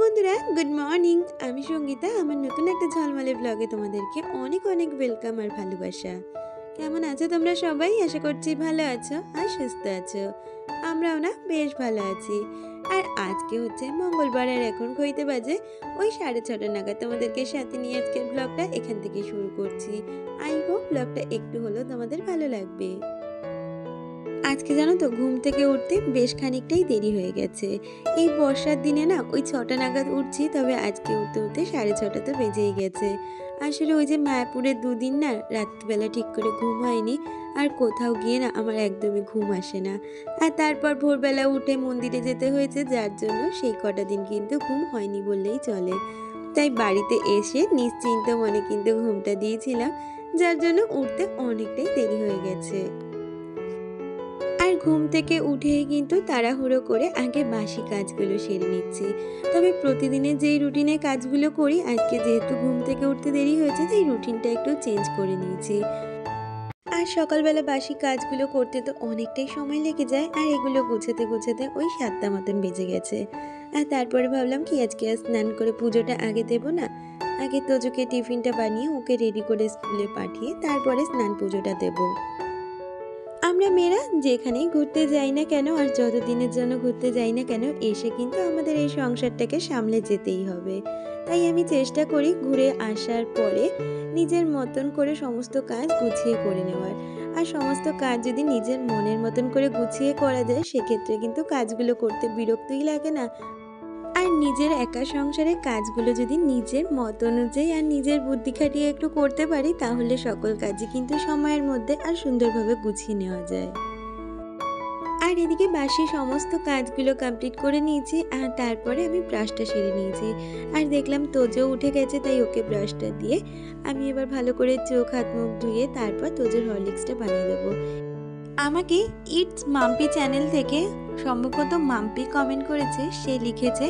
বন্ধুরা, good morning. আমি সঙ্গীতা। আমার নতুন একটা ঝলমলে ব্লগে তোমাদেরকে অনেক অনেক ওয়েলকাম আর ভালোবাসা। কেমন আছো তোমরা সবাই? আশা করছি ভালো আছো আর সুস্থ আছো। আমরাও না বেশ ভালো আছি। আর আজকে হচ্ছে মঙ্গলবার, আর এখন ঘড়িতে বাজে ওই 6:30 নাগাদ। তোমাদেরকে সাথে নিয়ে আজকের ব্লগটা এখান থেকে শুরু করছি। আই হোপ ব্লগটা একটু হলেও তোমাদের ভালো লাগবে। আজকে জানো তো, ঘুম থেকে উঠতে বেশ খানিকটাই দেরি হয়ে গেছে। এই বর্ষার দিনে না ওই 6টা নাগাদ উঠছি, তবে আজকে উঠতে উঠতে 6:30 তো বেজেই গেছে। আসলে ওই যে মায়াপুরে দুদিন না রাত্রিবেলা ঠিক করে ঘুম হয়নি, আর কোথাও গিয়ে না আমার একদমই ঘুম আসে না। আর তারপর ভোরবেলা উঠে মন্দিরে যেতে হয়েছে, যার জন্য সেই কটা দিন কিন্তু ঘুম হয়নি বললেই চলে। তাই বাড়িতে এসে নিশ্চিন্ত মনে কিন্তু ঘুমটা দিয়েছিলাম, যার জন্য উঠতে অনেকটাই দেরি হয়ে গেছে। আর ঘুম থেকে উঠেই কিন্তু তাড়াহুড়ো করে আগে বাসি কাজগুলো সেরে নিচ্ছি। তবে প্রতিদিনের যেই রুটিনে কাজগুলো করি, আজকে যেহেতু ঘুম থেকে উঠতে দেরি হয়েছে তাই রুটিনটা একটু চেঞ্জ করে নিয়েছি। আর সকালবেলা বাসি কাজগুলো করতে তো অনেকটাই সময় লেগে যায়, আর এগুলো গোছাতে গোছাতে ওই 7টা মতন বেজে গেছে। আর তারপরে ভাবলাম কি আজকে আর স্নান করে পুজোটা আগে দেবো না, আগে তোজোকে টিফিনটা বানিয়ে ওকে রেডি করে স্কুলে পাঠিয়ে তারপরে স্নান পুজোটা দেবো। আমরা মেয়েরা যেখানেই ঘুরতে যাই না কেন, আর যতদিনের জন্য ঘুরতে যাই না কেন, এসে কিন্তু আমাদের এই সংসারটাকে সামলে যেতেই হবে। তাই আমি চেষ্টা করি ঘুরে আসার পরে নিজের মতন করে সমস্ত কাজ গুছিয়ে করে নেওয়ার। আর সমস্ত কাজ যদি নিজের মনের মতন করে গুছিয়ে করা যায়, সেক্ষেত্রে কিন্তু কাজগুলো করতে বিরক্তই লাগে না। আর নিজের একা সংসারের কাজগুলো যদি নিজের মত অনুযায়ী আর নিজের বুদ্ধি খাটিয়ে একটু করতে পারি, তাহলে সকল কাজই কিন্তু সময়ের মধ্যে আর সুন্দরভাবে গুছিয়ে নেওয়া যায়। আর এদিকে বাসি সমস্ত কাজগুলো কমপ্লিট করে নিয়েছি, আর তারপরে আমি ব্রাশটা সেরে নিয়েছি। আর দেখলাম তোজো উঠে গেছে, তাই ওকে ব্রাশটা দিয়ে আমি এবার ভালো করে চোখ হাত মুখ ধুয়ে তারপর তোজোর হরলিক্সটা বানিয়ে দেবো। আমাকে ইটস মাম্পি চ্যানেল থেকে সম্ভবত মাম্পি কমেন্ট করেছে। সে লিখেছে,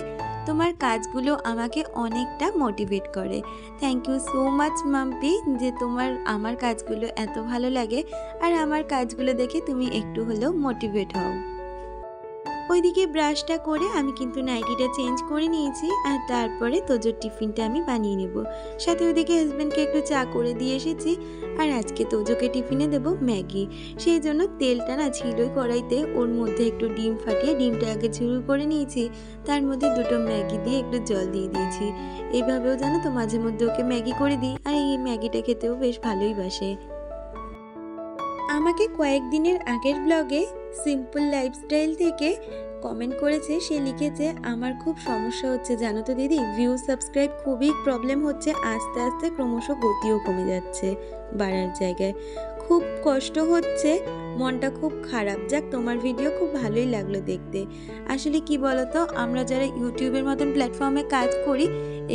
তোমার কাজগুলো আমাকে অনেকটা মোটিভেট করে। Thank you so much Mampi, যে তোমার আমার কাজগুলো এত ভালো লাগে আর আমার কাজগুলো দেখে তুমি একটু হলেও মোটিভেট হও। ওইদিকে ব্রাশটা করে আমি কিন্তু নাইটিটা চেঞ্জ করে নিয়েছি, আর তারপরে তোজোর টিফিনটা আমি বানিয়ে নেব। সাথে ওইদিকে হাজব্যান্ডকে একটু চা করে দিয়ে এসেছি। আর আজকে তোজোকে টিফিনে দেব ম্যাগি। সেই জন্য তেলটা না ছিলই কড়াইতে, ওর মধ্যে একটু ডিম ফাটিয়ে ডিমটা আগে ঝুড়ো করে নিয়েছি, তার মধ্যে দুটো ম্যাগি দিয়ে একটু জল দিয়ে দিয়েছি। এইভাবেও জানো তো মাঝে মধ্যে ওকে ম্যাগি করে দিই, আর এই ম্যাগিটা খেতেও বেশ ভালোই বাসে। আমাকে কয়েকদিনের আগের ব্লগে সিম্পল লাইফস্টাইল থেকে কমেন্ট করেছে। সে লিখেছে, আমার খুব সমস্যা হচ্ছে জানো তো দিদি, ভিউ সাবস্ক্রাইব খুবই প্রবলেম হচ্ছে, আস্তে আস্তে ক্রমশ গতিও কমে যাচ্ছে বাড়ার জায়গায়, খুব কষ্ট হচ্ছে, মনটা খুব খারাপ। যাক, তোমার ভিডিও খুব ভালোই লাগলো দেখতে। আসলে কি বলতো, আমরা যারা ইউটিউবের মতন প্ল্যাটফর্মে কাজ করি,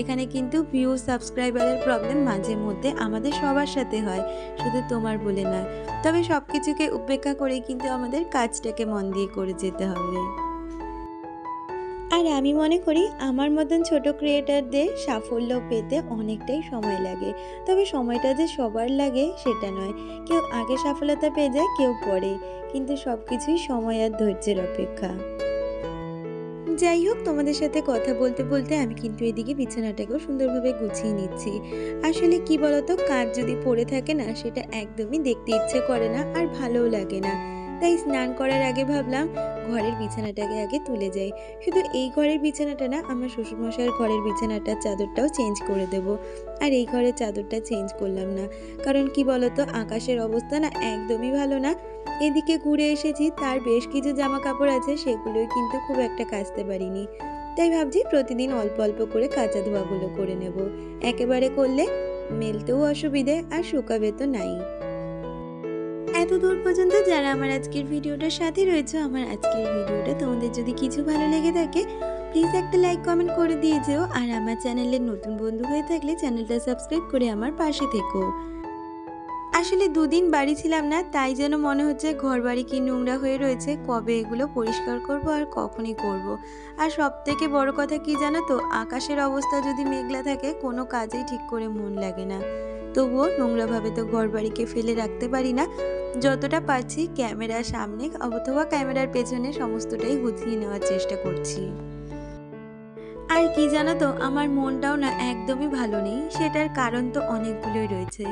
এখানে কিন্তু ভিউ সাবস্ক্রাইবারের প্রবলেম মাঝে মধ্যে আমাদের সবার সাথে হয়, শুধু তোমার বলে নয়। তবে সব কিছুকে উপেক্ষা করে কিন্তু আমাদের কাজটাকে মন দিয়ে করে যেতে হবে। আর আমি মনে করি আমার মতন ছোট ক্রিয়েটারদের সাফল্য পেতে অনেকটাই সময় লাগে। তবে সময়টা যে সবার লাগে সেটা নয়, কেউ আগে সফলতা পেয়ে যায়, কেউ পরে, কিন্তু সব কিছুই সময় আর ধৈর্যের অপেক্ষা। যাই হোক, তোমাদের সাথে কথা বলতে বলতে আমি কিন্তু এদিকে বিছানাটাকেও সুন্দরভাবে গুছিয়ে নিচ্ছি। আসলে কি বলতো, কাজ যদি পড়ে থাকে না, সেটা একদমই দেখতে ইচ্ছে করে না আর ভালোও লাগে না। তাই স্নান করার আগে ভাবলাম ঘরের বিছানাটাকে আগে তুলে যাই। শুধু এই ঘরের বিছানাটা না, আমার শ্বশুরমশাইয়ের ঘরের বিছানাটার চাদরটাও চেঞ্জ করে দেব। আর এই ঘরের চাদরটা চেঞ্জ করলাম না, কারণ কি বলতো, আকাশের অবস্থা না একদমই ভালো না। এদিকে ঘুরে এসেছি, তার বেশ কিছু জামা কাপড় আছে, সেগুলোই কিন্তু খুব একটা কাচতে পারিনি। তাই ভাবছি প্রতিদিন অল্প অল্প করে কাচা ধোয়াগুলো করে নেব। একেবারে করলে মেলতেও অসুবিধে, আর শুকাবে তো নাই। এত দূর পর্যন্ত যারা আমার আজকের ভিডিওটার সাথে রয়েছে, আমার আজকের ভিডিওটা তোমাদের যদি কিছু ভালো লেগে থাকে, প্লিজ একটা লাইক কমেন্ট করে দিয়ে যেও। আর আমার চ্যানেলের নতুন বন্ধু হয়ে থাকলে চ্যানেলটা সাবস্ক্রাইব করে আমার পাশে থেকো। আসলে দুদিন বাড়ি ছিলাম না, তাই যেন মনে হচ্ছে ঘর বাড়ি কি নোংরা হয়ে রয়েছে, কবে এগুলো পরিষ্কার করব আর কখনই করব। আর সব থেকে বড় কথা কি জানো তো, আকাশের অবস্থা যদি মেঘলা থাকে, কোনো কাজেই ঠিক করে মন লাগে না। তবুও নোংরাভাবে তো ঘর বাড়িকে ফেলে রাখতে পারি না, যতটা পারছি ক্যামেরার সামনে অথবা ক্যামেরার পেছনে সমস্তটাই গুছিয়ে নেওয়ার চেষ্টা করছি। আর কি জানো তো, আমার মনটাও না একদমই ভালো নেই। সেটার কারণ তো অনেকগুলোই রয়েছে।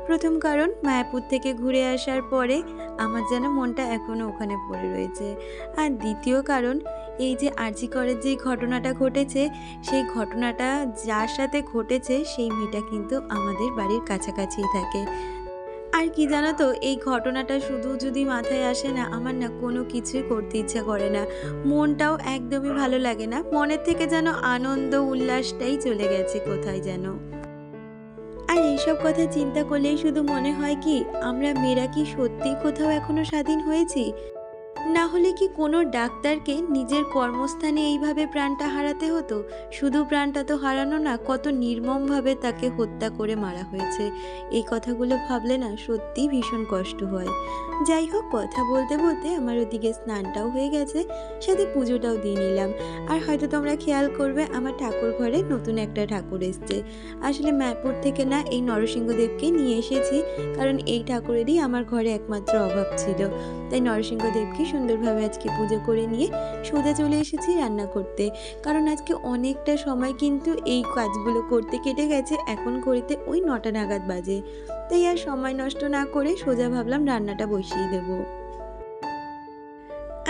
প্রথম কারণ, মায়াপুর থেকে ঘুরে আসার পরে আমার যেন মনটা এখনও ওখানে পড়ে রয়েছে। আর দ্বিতীয় কারণ, এই যে আরজি করের যে ঘটনাটা ঘটেছে, সেই ঘটনাটা যার সাথে ঘটেছে সেই মেয়েটা কিন্তু আমাদের বাড়ির কাছাকাছিই থাকে। আর কি জানো তো, এই ঘটনাটা শুধু যদি মাথায় আসে না, আমার না কোনো কিছুই করতে ইচ্ছা করে না। মনটাও একদমই ভালো লাগে না। মনের থেকে যেন আনন্দ উল্লাসটাই চলে গেছে কোথায় যেন। আর এইসব কথা চিন্তা করলেই শুধু মনে হয় কি, আমরা মেয়েরা কি সত্যিই কোথাও এখনো স্বাধীন হয়েছি? না হলে কি কোনো ডাক্তারকে নিজের কর্মস্থানে এইভাবে প্রাণটা হারাতে হতো? শুধু প্রাণটা তো হারানো না, কত নির্মমভাবে তাকে হত্যা করে মারা হয়েছে। এই কথাগুলো ভাবলে না সত্যিই ভীষণ কষ্ট হয়। যাই হোক, কথা বলতে বলতে আমার ওদিকে স্নানটাও হয়ে গেছে, সাথে পুজোটাও দিয়ে নিলাম। আর হয়তো তোমরা খেয়াল করবে, আমার ঠাকুর ঘরে নতুন একটা ঠাকুর এসছে। আসলে মায়াপুর থেকে না এই নরসিংহদেবকে নিয়ে এসেছি, কারণ এই ঠাকুরেরই আমার ঘরে একমাত্র অভাব ছিল। তাই নরসিংহদেবকে সুন্দরভাবে আজকে পুজো করে নিয়ে সোজা চলে এসেছি রান্না করতে। কারণ আজকে অনেকটা সময় কিন্তু এই কাজগুলো করতে কেটে গেছে, এখন ঘড়িতে ওই 9টা নাগাদ বাজে। তাই আর সময় নষ্ট না করে সোজা ভাবলাম রান্নাটা বসিয়ে দেবো।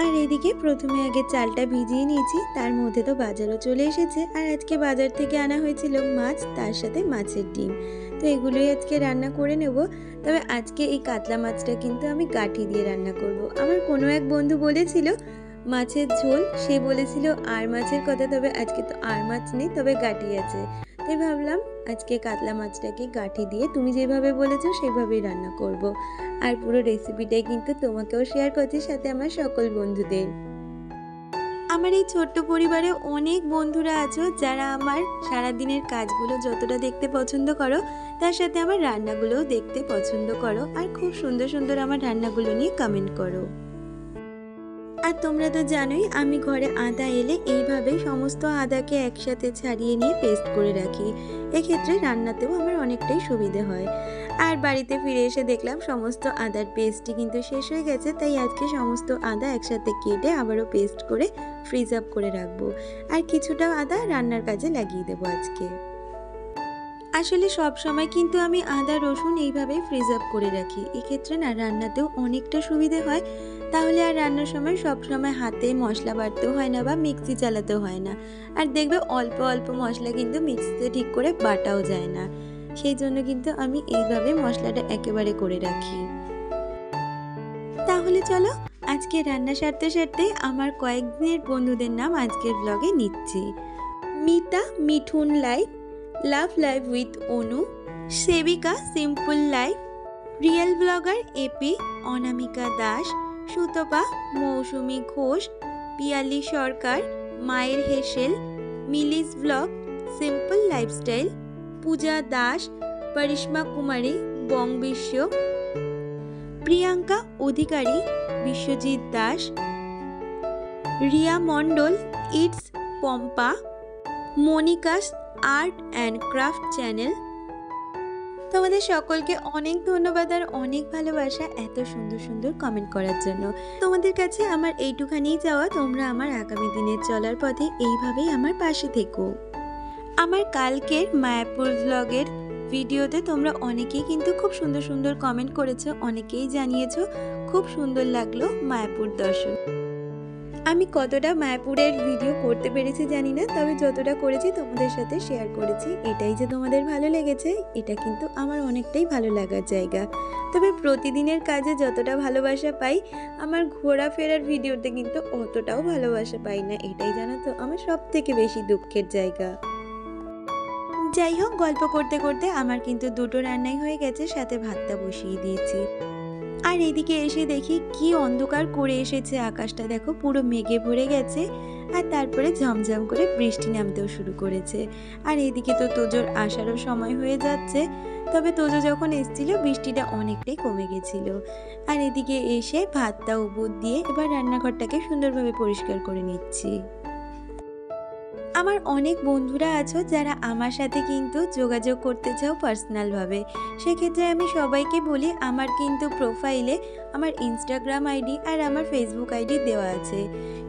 আর এদিকে প্রথমে আগে চালটা ভিজিয়ে নিয়েছি, তার মধ্যে তো বাজারও চলে এসেছে। আর আজকে বাজার থেকে আনা হয়েছিল মাছ, তার সাথে মাছের ডিম। তো এগুলোই আজকে রান্না করে নেব। তবে আজকে এই কাতলা মাছটা কিন্তু আমি গাঁঠি দিয়ে রান্না করব। আমার কোনো এক বন্ধু বলেছিল মাছের ঝোল, সে বলেছিল আর মাছের কথা, তবে আজকে তো আর মাছ নেই, তবে গাঁঠি আছে। তাই ভাবলাম আজকে কাতলা মাছটাকে গাঁঠি দিয়ে তুমি যেভাবে বলেছো সেভাবেই রান্না করব। আর পুরো রেসিপিটাই কিন্তু তোমাকেও শেয়ার করছি, সাথে আমার সকল বন্ধুদের। আমার এই ছোট্ট পরিবারে অনেক বন্ধুরা আছো যারা আমার সারাদিনের কাজগুলো যতটা দেখতে পছন্দ করো, তার সাথে আমার রান্নাগুলোও দেখতে পছন্দ করো, আর খুব সুন্দর সুন্দর আমার রান্নাগুলো নিয়ে কমেন্ট করো। আর তোমরা তো জানোই, আমি ঘরে আদা এলে এইভাবে সমস্ত আদাকে একসাথে ছাড়িয়ে নিয়ে পেস্ট করে রাখি। এক্ষেত্রে রান্নাতেও আমার অনেকটাই সুবিধে হয়। আর বাড়িতে ফিরে এসে দেখলাম সমস্ত আদার পেস্টটি কিন্তু শেষ হয়ে গেছে, তাই আজকে সমস্ত আদা একসাথে কেটে আবারও পেস্ট করে ফ্রিজ আপ করে রাখবো। আর কিছুটা আদা রান্নার কাজে লাগিয়ে দেবো আজকে। আসলে সব সময় কিন্তু আমি আদা রসুন এইভাবেই ফ্রিজ আপ করে রাখি। এক্ষেত্রে না রান্নাতেও অনেকটা সুবিধে হয়। তাহলে আর রান্নার সময় সব সময় হাতে মশলা বাটতেও হয় না বা মিক্সি চালাতেও হয় না। আর দেখবে অল্প অল্প মশলা কিন্তু মিক্সিতে ঠিক করে বাটাও যায় না। সেই জন্য কিন্তু আমি এইভাবে মশলাটা একেবারে করে রাখি। তাহলে চলো আজকে রান্না সারতে সারতে আমার কয়েকদিনের বন্ধুদের নাম আজকের ব্লগে নিচ্ছি। Mita Mithun life, love life with Anu, Sebika simple life, real blogger AP, Anamika Das, Sutapa, Mousumi Ghosh, Piyali Sarkar, মায়ের হেসেল, মিলিস blog, simple lifestyle, Puja Das, Parishma Kumari, Bong Bishwa, Priyanka Adhikari, Biswajit Das, Riya Mondal, it's Pampa, Monika's art and craft channel. তোমাদের সকলকে অনেক ধন্যবাদ আর অনেক ভালোবাসা এত সুন্দর সুন্দর কমেন্ট করার জন্য। তোমাদের কাছে আমার এইটুখানেই চাওয়া, তোমরা আমার আগামী দিনের চলার পথে এইভাবেই আমার পাশে থেকো। আমার কালকের মায়াপুর ব্লগের ভিডিওতে তোমরা অনেকেই কিন্তু খুব সুন্দর সুন্দর কমেন্ট করেছো, অনেকেই জানিয়েছো খুব সুন্দর লাগলো মায়াপুর দর্শন। আমি কতটা মায়াপুরের ভিডিও করতে পেরেছি জানি না, তবে যতটা করেছি তোমাদের সাথে শেয়ার করেছি। এটাই যে তোমাদের ভালো লেগেছে, এটা কিন্তু আমার অনেকটাই ভালো লাগার জায়গা। তবে প্রতিদিনের কাজে যতটা ভালোবাসা পাই, আমার ঘোরাফেরার ভিডিওতে কিন্তু অতটাও ভালোবাসা পাই না। এটাই জানো তো আমার সব থেকে বেশি দুঃখের জায়গা। যাই হোক, গল্প করতে করতে আমার কিন্তু দুটো রান্নাই হয়ে গেছে, সাথে ভাতটা বসিয়ে দিয়েছি। আর এদিকে এসে দেখি কি অন্ধকার করে এসেছে আকাশটা, দেখো পুরো মেঘে ভরে গেছে। আর তারপরে ঝমঝম করে বৃষ্টি নামতেও শুরু করেছে। আর এদিকে তো তোজোর আসারও সময় হয়ে যাচ্ছে, তবে তোজো যখন এসেছিল বৃষ্টিটা অনেকটাই কমে গেছিল। আর এদিকে এসে ভাতটা উপর দিয়ে এবার রান্নাঘরটাকে সুন্দরভাবে পরিষ্কার করে নিচ্ছি। আমার অনেক বন্ধুরা আছো যারা আমার সাথে কিন্তু যোগাযোগ করতে চাও পার্সোনালভাবে। সেক্ষেত্রে আমি সবাইকে বলি আমার কিন্তু প্রোফাইলে আমার ইনস্টাগ্রাম আইডি আর আমার ফেসবুক আইডি দেওয়া আছে।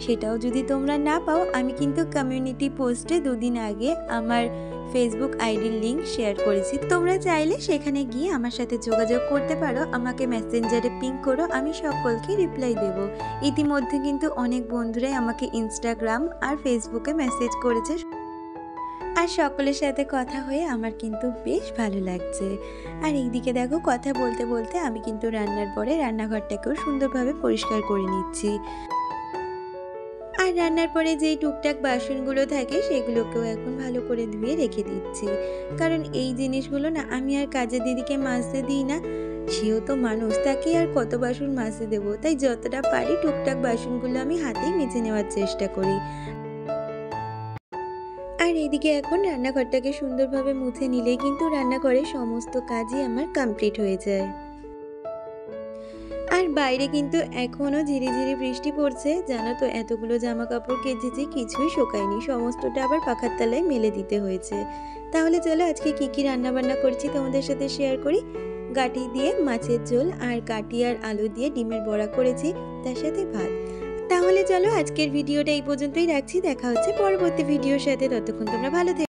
সেটাও যদি তোমরা না পাও আমি কিন্তু কমিউনিটি পোস্টে ২ দিন আগে আমার ফেসবুক আইডির লিঙ্ক শেয়ার করেছি। তোমরা চাইলে সেখানে গিয়ে আমার সাথে যোগাযোগ করতে পারো, আমাকে মেসেঞ্জারে পিং করো, আমি সকলকে রিপ্লাই দেব। ইতিমধ্যে কিন্তু অনেক বন্ধুরাই আমাকে ইনস্টাগ্রাম আর ফেসবুকে মেসেজ করেছে আর সকলের সাথে কথা হয়ে আমার কিন্তু বেশ ভালো লাগছে। আর এইদিকে দেখো কথা বলতে বলতে আমি কিন্তু রান্নার পরে রান্নাঘরটাকেও সুন্দরভাবে পরিষ্কার করে নিচ্ছি। আর রান্নার পরে যেই টুকটাক বাসনগুলো থাকে সেগুলোকেও এখন ভালো করে ধুয়ে রেখে দিচ্ছি, কারণ এই জিনিসগুলো না আমি আর কাজের দিদিকে মাজতে দিই না। সেও তো মানুষ, তাকে আর কত বাসন মাজতে দেবো, তাই যতটা পারি টুকটাক বাসনগুলো আমি হাতেই মেজে নেওয়ার চেষ্টা করি। আর এদিকে এখন রান্নাঘরটাকে সুন্দরভাবে মুছে নিলেই কিন্তু রান্নাঘরের সমস্ত কাজই আমার কমপ্লিট হয়ে যায়। আর বাইরে কিন্তু এখনও ঝিরিঝিরি বৃষ্টি পড়ছে, জানো তো এতগুলো জামা কাপড় কেচেছি কিছুই শোকায়নি, সমস্তটা আবার পাখার তলায় মেলে দিতে হয়েছে। তাহলে চলো আজকে কি রান্না বান্না করছি তোমাদের সাথে শেয়ার করি। গাঁটি দিয়ে মাছের ঝোল আর গাঁটি আর আলু দিয়ে ডিমের বড়া করেছি, তার সাথে ভাত। তাহলে চলো আজকের ভিডিওটা এই পর্যন্তই রাখছি, দেখা হচ্ছে পরবর্তী ভিডিওর সাথে। ততক্ষণ তোমরা ভালো থেকো।